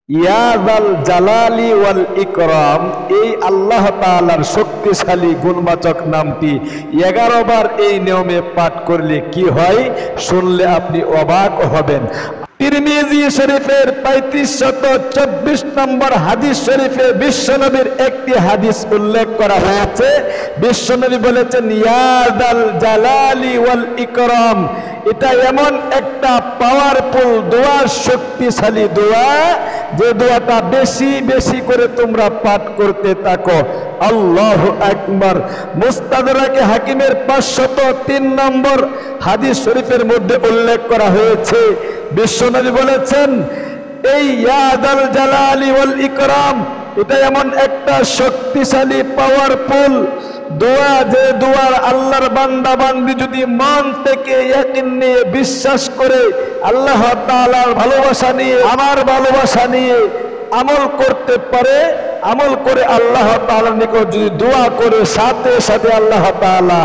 ইয়া যাল জালালি ওয়াল ইকরাম, এই আল্লাহ তাআলার শক্তিশালী গুণবাচক নামটি 11 বার এই নিয়মে পাঠ করলে কি হয় শুনলে আপনি অবাক হবেন। তিরমিজি শরীফের 3524 নম্বর হাদিস শরীফে বিশ্বনবীর একটি হাদিস উল্লেখ করা হয়েছে। বিশ্বনবী বলেছেন, ইয়া যাল জালালি ওয়াল ইকরাম, এটা এমন একটা পাওয়ারফুল দোয়া, শক্তিশালী দোয়া, যে দোয়াটা বেশি বেশি করে তোমরা পাঠ করতে থাকো। আল্লাহু আকবার। মুস্তাদরাকে হাকিমের 503 নম্বর হাদিস শরীফের মধ্যে উল্লেখ করা হয়েছে। বিশ্বনবী বলেছেন, এই ইয়া যাল জালালি ওয়াল ইকরাম, এটা এমন একটা শক্তিশালী পাওয়ারফুল দোয়া, যে দোয়ার আল্লাহর বান্দা বান্দি যদি মন থেকে ইয়াকিন নিয়ে বিশ্বাস করে আল্লাহ তাআলার ভালোবাসা নিয়ে, আমার ভালোবাসা নিয়ে আমল করতে পারে, আমল করে আল্লাহ তাআলার নিকট যদি দোয়া করে, সাথে সাথে আল্লাহ তাআলা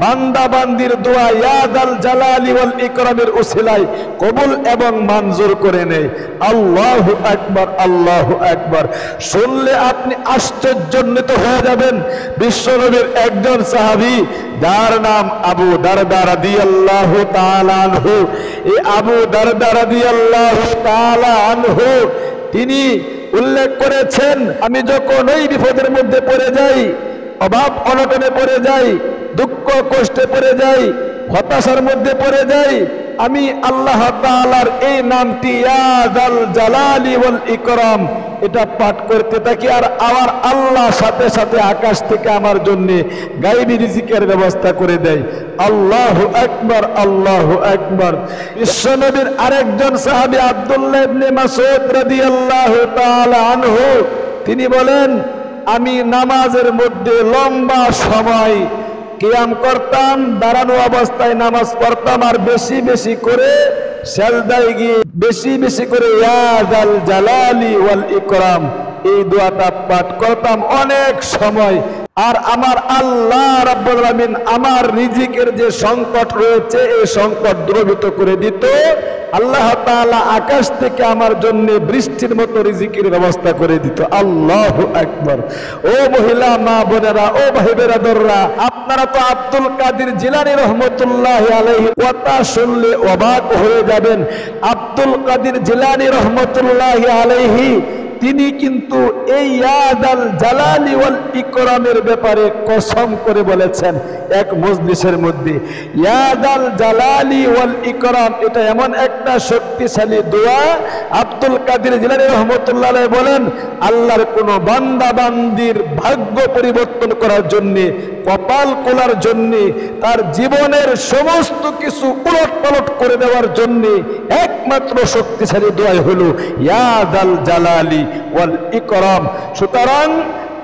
বান্দা বান্দির দোয়া ইয়া যাল জালালি ওয়াল ইকরামের উসিলায় কবুল এবং মঞ্জুর করে নেয়। আল্লাহু আকবার, আল্লাহু আকবার। শুনলে আপনি আশ্চর্যান্বিত হয়ে যাবেন। বিশ্বনবীর একজন সাহাবী, যার নাম আবু দারদা রাদিয়াল্লাহু তাআলা আনহু, এই আবু দারদা রাদিয়াল্লাহু তাআলা আনহু তিনি উল্লেখ করেছেন, আমি যখন ওই বিপদের মধ্যে পড়ে যাই, অভাব অনটনে পড়ে যাই, দুঃখ কষ্টে পড়ে যাই, হতাশার মধ্যে পড়ে যাই, আমি আল্লাহ তাআলার এই নামটি ইয়া যাল জালালি ওয়াল ইকরাম এটা পাঠ করতে থাকি, আর আমার আল্লাহ সাথে সাথে আকাশ থেকে আমার জন্য গায়বী রিজিকের ব্যবস্থা করে দেয়। আল্লাহু আকবার, আল্লাহু আকবার। বিশ্বনবীর আরেকজন সাহাবী আব্দুল্লাহ ইবনে মাসউদ রাদিয়াল্লাহু তাআলা আনহু তিনি বলেন, আমি নামাজের মধ্যে লম্বা সময় কিয়াম করতাম, দাঁড়ানো অবস্থায় নামাজ পড়তাম, আর বেশি বেশি করে সেজদায় গিয়ে বেশি বেশি করে ইয়া যাল জালালি ওয়াল ইকরাম এই দোয়াটা পাঠ করতাম অনেক সময়। আর আমার আল্লাহ রাব্বুল আলামিন আমার রিজিকের যে সংকট রয়েছে এই সংকট দূরীভূত করে দিত। আল্লাহ তাআলা আকাশ থেকে আমার জন্য বৃষ্টির মতো রিজিকের ব্যবস্থা করে দিত। আল্লাহু আকবার। ও মহিলা মা বোনেরা, ও ভাই বেরাদররা, আপনারা তো আব্দুল কাদের জিলানী রাহমাতুল্লাহি আলাইহি কথা শুনলে অবাক হয়ে যাবেন। আব্দুল কাদের জিলানী রাহমাতুল্লাহি আলাইহি তিনি কিন্তু এই ইয়া যাল জালালি ওয়াল ইকরামের ব্যাপারে কসম করে বলেছেন এক মজলিসের মধ্যে, ইয়া যাল জালালি ওয়াল ইকরাম এটা এমন একটা শক্তিশালী দোয়া। আব্দুল কাদের জিলানী রাহমাতুল্লাহ আলাইহি বলেন, আল্লাহর কোন বান্দা বান্দির ভাগ্য পরিবর্তন করার জন্য, কপাল খোলার জন্য, তার জীবনের সমস্ত কিছু উলট পালট করে দেওয়ার জন্য একমাত্র শক্তিশালী দোয়া হলো ইয়া যাল জালালি ওয়াল ইকরাম। সুতরাং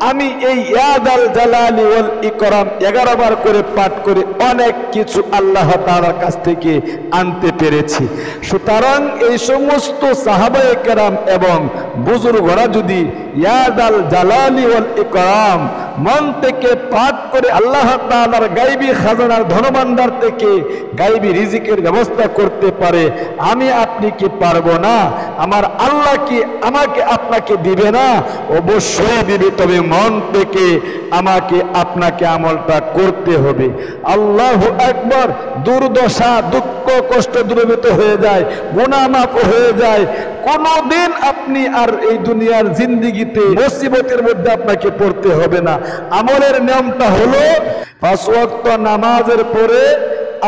আমি এই ইয়া যাল জালালি ওয়াল ইকরাম 11 বার করে পাঠ করে অনেক কিছু আল্লাহ তাআলার কাছ থেকে আনতে পেরেছি। সুতরাং এই সমস্ত সাহাবায়ে কেরাম এবং বুজুর্গরা যদি ইয়া যাল জালালি ওয়াল ইকরাম মন থেকে পাঠ করে আল্লাহ তাআলার গায়বী খাজানার ধনভাণ্ডার থেকে গায়বী রিজিকের ব্যবস্থা করতে পারে, আমি আপনি কি পারবো না? আমার আল্লাহ কি আমাকে আপনাকে দিবে না? অবশ্যই দিবে, তবে মন থেকে আমাকে আপনাকে আমলটা করতে হবে। আল্লাহু আকবার। দুর্দশা দুঃখ কষ্ট দূরীভূত হয়ে যায়, গুনাহ মাফ হয়ে যায়। কোনদিন আপনি আর এই দুনিয়ার জিন্দেগিতে মুসিবতের মধ্যে আপনাকে পড়তে হবে না। আমলের নিয়মটা হলো 5 ওয়াক্ত নামাজের পরে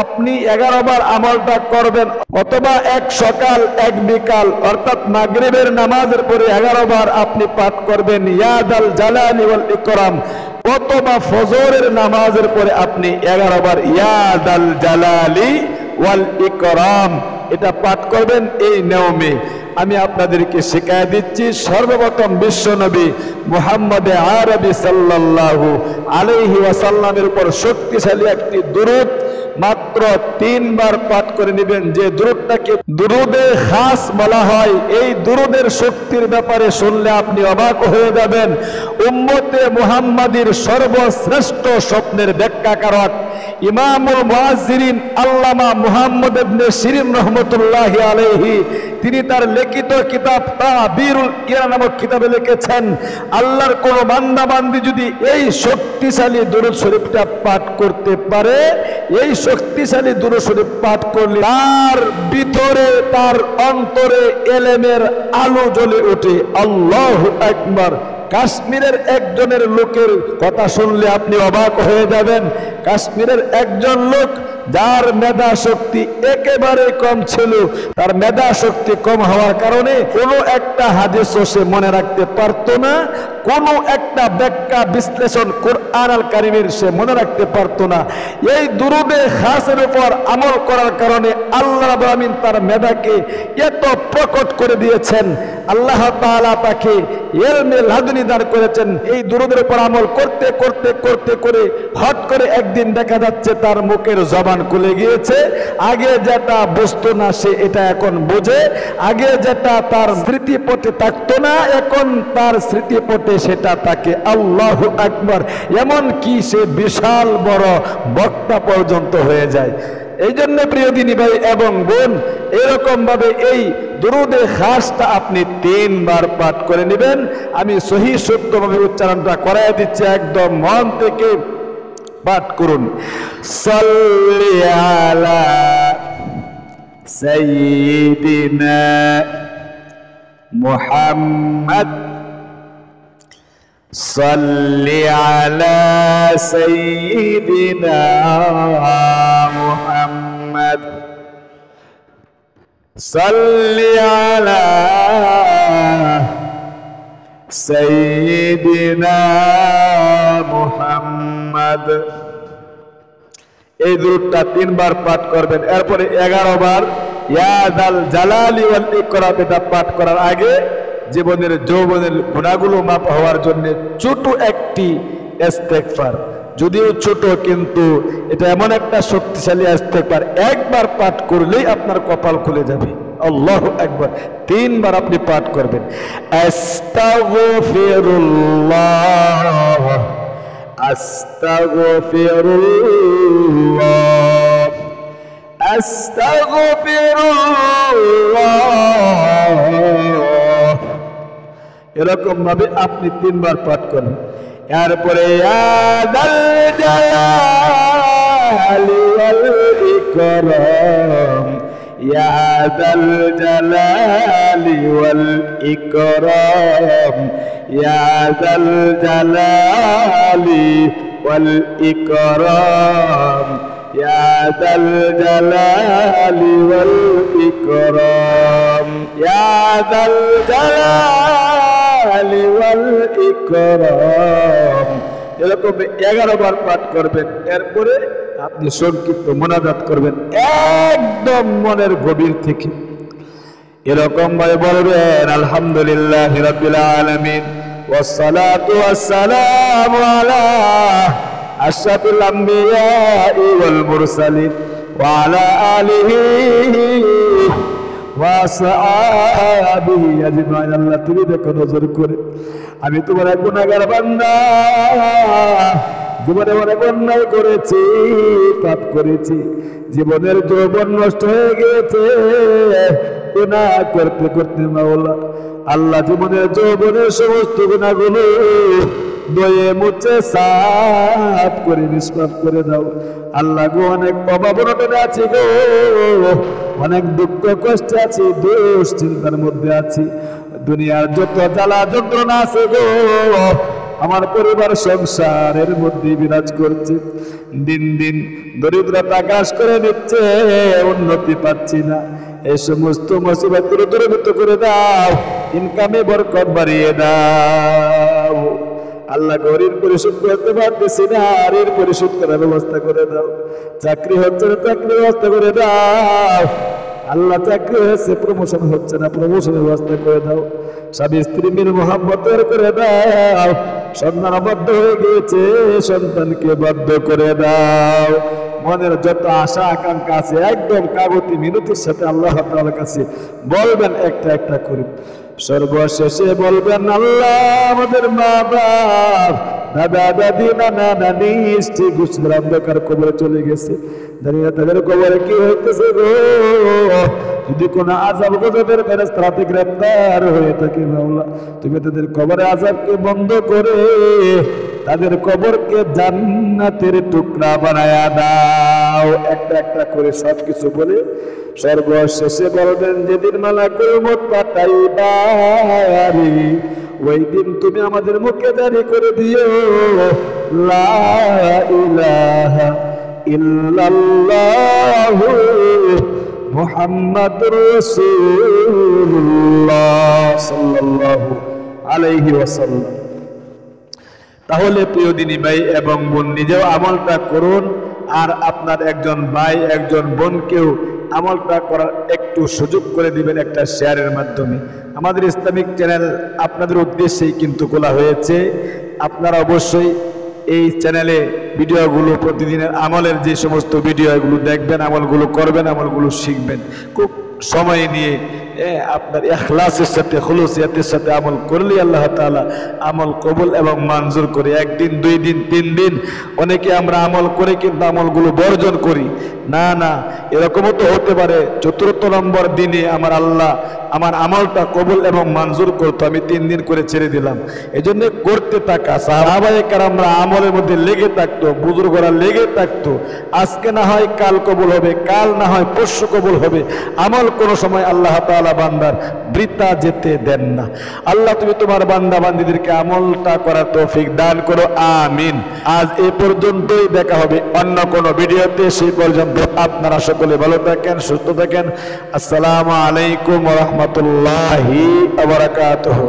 আপনি 11 বার আমলটা করবেন, অথবা এক সকাল এক বিকাল অর্থাৎ মাগরিবের নামাজের পরে 11 বার আপনি পাঠ করবেন ইয়া যাল জালালি ওয়াল ইকরাম, অথবা ফজরের নামাজের পরে আপনি 11 বার ইয়া যাল জালালি ওয়াল ইকরাম এটা পাঠ করবেন। এই নিয়মে আমি আপনাদেরকে শিখিয়ে দিচ্ছি। সর্বপ্রথম বিশ্বনবী মুহাম্মদ আরবি সাল্লাল্লাহু আলাইহি ওয়াসাল্লামের উপর শক্তিশালী একটি দুরূদ মাত্র 3 বার পাঠ করে নেবেন, যে দুরূদটাকে দুরূদে খাস বলা হয়। এই দুরূদের শক্তির ব্যাপারে শুনলে আপনি অবাক হয়ে যাবেন। উম্মতে মুহাম্মাদির সর্বশ্রেষ্ঠ স্বপ্নের ব্যাখ্যাকারক ইমামুল মুয়াজ্জিরিন আল্লামা মুহাম্মদ ইবনে সিরিন রাহমাতুল্লাহি আলাইহি তিনি তার লিখিত কিতাব তাবিরুল কিরাম নামক কিতাবে লিখেছেন, আল্লাহর কোন বান্দা বান্দি যদি এই শক্তিশালী দুরূদ শরীফটা পাঠ করতে পারে, এই শক্তিশালী দুরূদ শরীফ পাঠ করলে তার ভিতরে তার অন্তরে ইলমের আলো জ্বলে ওঠে। আল্লাহু আকবার। কাশ্মীরের একজনের লোকের কথা শুনলে আপনি অবাক হয়ে যাবেন। কাশ্মীরের একজন লোক যার মেধা শক্তি একেবারে কম ছিল, তার মেধা শক্তি কম হওয়ার কারণে কোনো একটা হাদিসও সে মনে রাখতে পারতো না, কোনো একটা ব্যাখ্যা বিশ্লেষণ কোরআন আল কারীমের সে মনে রাখতে পারতো না। এই দুরূদে খাসের উপর আমল করার কারণে আল্লাহ রাব্বুল আমিন তার মেধাকে এত প্রকট করে দিয়েছেন, আল্লাহ তাআলা তাকে ইলমে লাদুনি দান করেছেন। এই দুরূদের উপর আমল করতে করতে করতে করে হঠাৎ করে একদিন দেখা যাচ্ছে তার মুখের জবান খুলে গিয়েছে। আগে যেটা বুঝতো না সে এটা এখন বোঝে, আগে যেটা তার স্মৃতিপটে থাকতো না এখন তার স্মৃতিপটে সেটা তাকে। আল্লাহু আকবার। এমন কি সে বিশাল বড় বক্তা পর্যন্ত হয়ে যায়। এই জন্য প্রিয় দিনী ভাই এবং বোন, এরকম ভাবে এই দুরূদে খাসটা আপনি 3 বার পাঠ করে নেবেন। আমি সহি শুদ্ধভাবে উচ্চারণটা করাই দিচ্ছি, একদম মন থেকে পাঠ করুন। সাল্লি আলা সাইয়্যিদিনা মুহাম্মদ, সাল্লি আলা সাইয়্যিদিনা মুহাম্মদ, সাল্লি আলা সাইয়্যিদিনা মুহাম্মদ। এই দুরূদটা 3 বার পাঠ করবেন। এরপরে 11 বার ইয়া যাল জালালি ওয়াল ইকরাম এটা পাঠ করার আগে জীবনের যৌবনের গুনাহগুলো মাফ হওয়ার জন্য ছোট একটি ইস্তেগফার, যদিও ছোট কিন্তু এটা এমন একটা শক্তিশালী ইস্তেগফার, একবার পাঠ করলেই আপনার কপাল খুলে যাবে। আল্লাহু আকবার। 3 বার আপনি পাঠ করবেন। আস্তাগফিরুল্লাহ, আস্তাগফিরুল্লাহ, আস্তাগফিরুল্লাহ। এরকম ভাবে আপনি 3 বার পাঠ করেন। এরপরে ইয়া যাল জালালি ওয়াল ইকরাম, ইয়া যাল জালালি ওয়াল ইকরাম, ইয়া যাল জালালি ওয়াল ইকরাম, ইয়া যাল জালালি ওয়াল ইকরাম, ইয়া যাল জালালি ওয়াল ইকরাম। এরকম 11 বার পাঠ করবেন। এরপরে আপনি সংক্ষিপ্ত মুনাজাত করবেন একদম মনের গভীর থেকে। এরকম ভাবে বলবেন আলহামদুলিল্লাহি রাব্বিল আলামিন ওয়াসসালাতু ওয়াসসালামু আলা আশরাফিল আমবিয়া ওয়াল মুরসালিন ওয়া আলা আলিহি ওয়া সাহাবিহি আজমাইন। আল্লাহ তুমি দেখো নজর করে, আমি তোমার এক গুনাহগার বান্দা, জীবনে অনেক অন্যায় করেছি, পাপ করেছি, জীবনের যৌবন নষ্ট হয়ে গেছে গুনাহ করতে করতে। মাওলা আল্লাহ জীবনের যৌবনের সমস্ত গুনাহগুলো দয়ে মুছে সাফ করে নিষ্পাপ করে দাও। আল্লাহ গো অনেক অভাব অনটনে আছি গো, অনেক দুঃখ কষ্টে আছি, দুশ্চিন্তার মধ্যে আছি, দুনিয়ার যত জ্বালা যন্ত্রণা আছে গো আমার পরিবার সংসারের মধ্যে বিরাজ করছে। দিন দিন দরিদ্রতা গ্রাস করে নিচ্ছে, উন্নতি পাচ্ছি না। এই সমস্ত মুসিবতগুলো দূরীভূত করে দাও, ইনকামে বরকত বাড়িয়ে দাও। আল্লাহ ঋণ পরিশোধ করতে পারতেছি না, ঋণ পরিশোধ করার ব্যবস্থা করে দাও। চাকরি হচ্ছে না, চাকরির ব্যবস্থা করে দাও। আল্লাহ চাকরি হয়েছে, প্রমোশন হচ্ছে না, প্রমোশনের ব্যবস্থা করে দাও। স্বামী স্ত্রী মিল মোহাম্মতের করে দাও। সন্তান বদ্ধ হয়ে গিয়েছে, সন্তানকে বদ্ধ করে দাও। মনের যত আশা আকাঙ্ক্ষা আছে একদম কাগতি মিনতির সাথে আল্লাহ তাআলার কাছে বলবেন একটা একটা করে। সর্বশেষে বলবেন আল্লাহ আমাদের মা বাপ দাদা দাদি নানা নানি স্ত্রী গুছলের অন্ধকার কবরে চলে গেছে, দাঁড়িয়ে তাদের কবরে কি হইতেছে গো? যদি কোনো আযাব গজবের ফেরেশতাতে গ্রেফতার হয়ে থাকে মাওলা, তুমি তাদের কবরে আযাবকে বন্ধ করে তাদের কবরকে জান্নাতের টুকরা বানায়া দাও। একটা একটা করে সবকিছু বলে সর্বশেষে বলবেন যেদিন মালাকুল মউত পাঠাইবা ওই দিন তুমি আমাদের মুখে জারি করে দিও লা ইলাহা ইল্লাল্লাহু মুহাম্মাদুর রাসূলুল্লাহ সাল্লাল্লাহু আলাইহি ওয়াসাল্লাম। তাহলে প্রিয় দিনী ভাই এবং বোন, নিজেও আমলটা করুন আর আপনার একজন ভাই একজন বোনকেও আমলটা করার একটু সুযোগ করে দিবেন একটা শেয়ারের মাধ্যমে। আমাদের ইসলামিক চ্যানেল আপনাদের উদ্দেশ্যেই কিন্তু খোলা হয়েছে। আপনারা অবশ্যই এই চ্যানেলে ভিডিওগুলো প্রতিদিনের আমলের যে সমস্ত ভিডিও এগুলো দেখবেন, আমলগুলো করবেন, আমলগুলো শিখবেন। খুব সময় নিয়ে আপনার ইখলাসের সাথে খুলুসিয়াতের সাথে আমল করলে আল্লাহ তাআলা আমল কবুল এবং মঞ্জুর করে। একদিন, 2 দিন, 3 দিন অনেকে আমরা আমল করে কিন্তু আমলগুলো বর্জন করি। না না, এরকমও তো হতে পারে 4th নম্বর দিনে আমার আল্লাহ আমার আমলটা কবুল এবং মঞ্জুর করতো, আমি 3 দিন করে ছেড়ে দিলাম। এজন্য করতে থাকা, সাহাবায়ে কেরামরা আমলের মধ্যে লেগে থাকতো, বুজুর্গরা লেগে থাকতো। আজকে না হয় কাল কবুল হবে, কাল না হয় পরশু কবুল হবে। আমল কোনো সময় আল্লাহ তাআলা বান্দার বৃথা যেতে দেন না। আল্লাহ তুমি তোমার বান্দা বান্দীদেরকে আমলটা করার তৌফিক দান করো, আমিন। আজ এ পর্যন্তই, দেখা হবে অন্য কোনো ভিডিওতে। সেই পর্যন্ত আপনারা সকলে ভালো থাকেন, সুস্থ থাকেন। আসসালামু আলাইকুম ওয়া রাহমাতুল্লাহি ওয়া বারাকাতুহু।